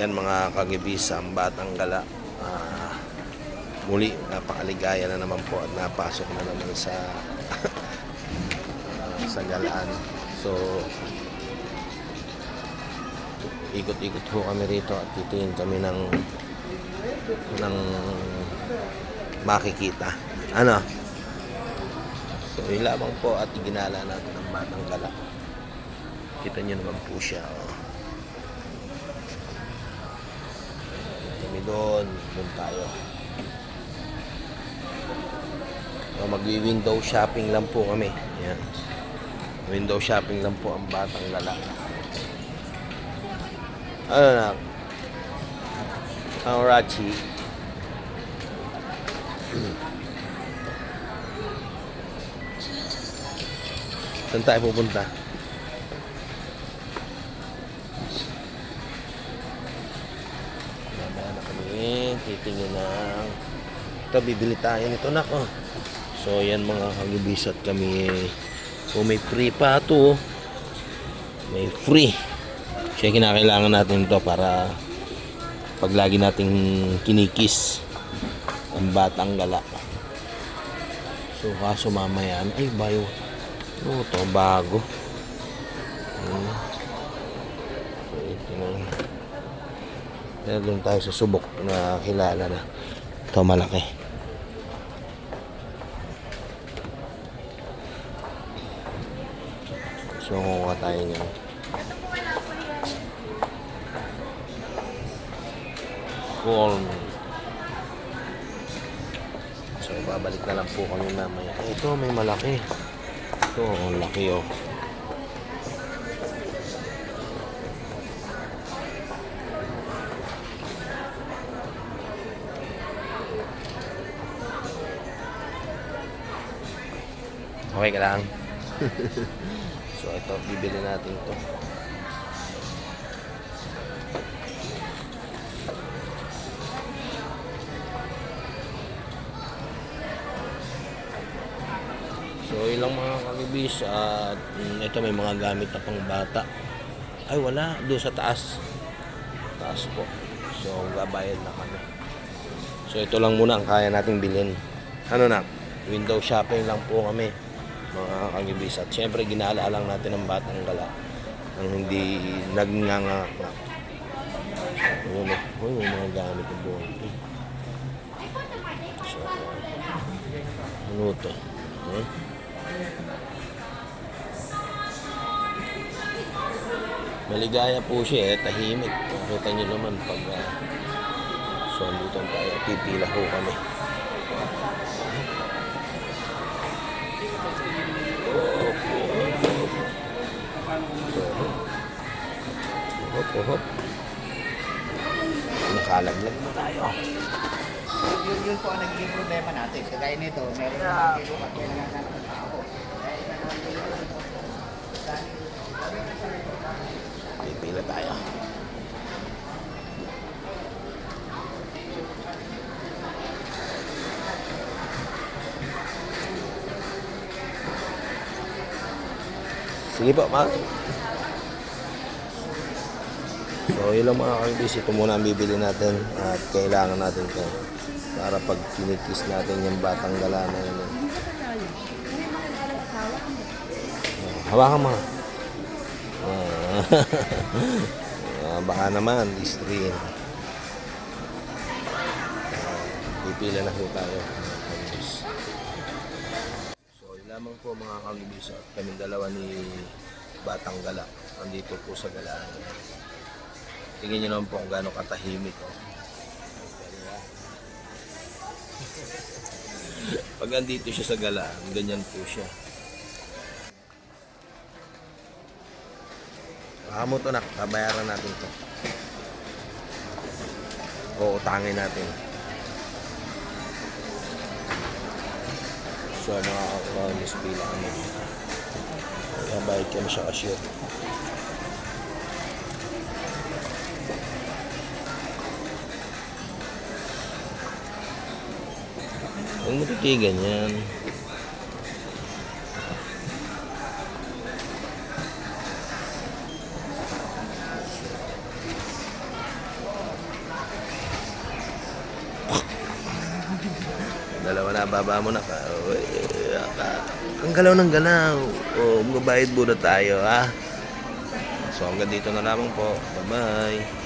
Yan mga kagibis, ang Batang Gala. Muli, napakaligaya na naman po at napasok na naman sa sa galaan. So, ikot-ikot po kami rito at titingin kami ng makikita. Ano? So, yun lamang po at iginala natin ang Batang Gala. Kita nyo naman po siya. Oh. Kami doon tayo. So, mag-window shopping lang po kami. Yan. Window shopping lang po ang Batang Gala. Ano na? Ang Rachi. Saan tayo pupunta? Mamaya na kami. Titingin ng... Ito, bibili tayo nito na. Oh. So, yan mga kagibis at kami... Kung may free pa ito, may free. Kaya kinakailangan natin ito para pag lagi nating kinikis ang Batang Gala. So, kaso mamaya, ay bayo. Oh, ito, bago. So, ito na. Kaya doon tayo sa subok na kilala na. Ito, malaki. So, kukuha tayo niyan. Corn. So, babalik na lang po kami mamaya. Ito, may malaki. Ito, ang laki oh. Okay ka lang. So, ito, bibili natin ito. So, ilang mga kagibis at ito may mga gamit na pang bata. Ay, wala. Doon sa taas. Taas po. So, gabayad na kami. So, ito lang muna ang kaya nating bilhin. Ano na? Window shopping lang po kami. Mga kagibis. At syempre, ginala lang natin ang Batang Gala. Ang hindi nagnganga. Ayun, may mga gamit na buwan. So, ano ito? Maligaya po siya tahimik. Nakita nyo naman pag so andito tayo, pipila ho kami. Hop. Nakalaglag na tayo. Yun po ang nagiging problema natin. Kagaya nito, meron na nagiging at kailangan ng tao. Pipila tayo. Sige po, ma. So, yun lang mga kagibis. Ito muna ang bibili natin at kailangan natin ito para pag kinikis natin yung Batang Gala na yun. Hawakan mo. Baka naman, istrin. Pipila na po tayo. So, yun lamang po mga kagibis at kami dalawa ni Batang Gala. Andito po sa galaan. Tingnan nyo naman po kung gaano katahimik. Oh. Pag andito siya sa galaan, ganyan po siya. Mo to na, babayaran natin to. O utangin natin. So mga kamis pila kami. Kaya bayad kami sa cashier. Huwag mo titigan yan. Dalawa na, baba mo na ka. Ang galaw ng galaw. O, magbabayad muna tayo, ha? So, hanggang dito na lamang po. Bye-bye.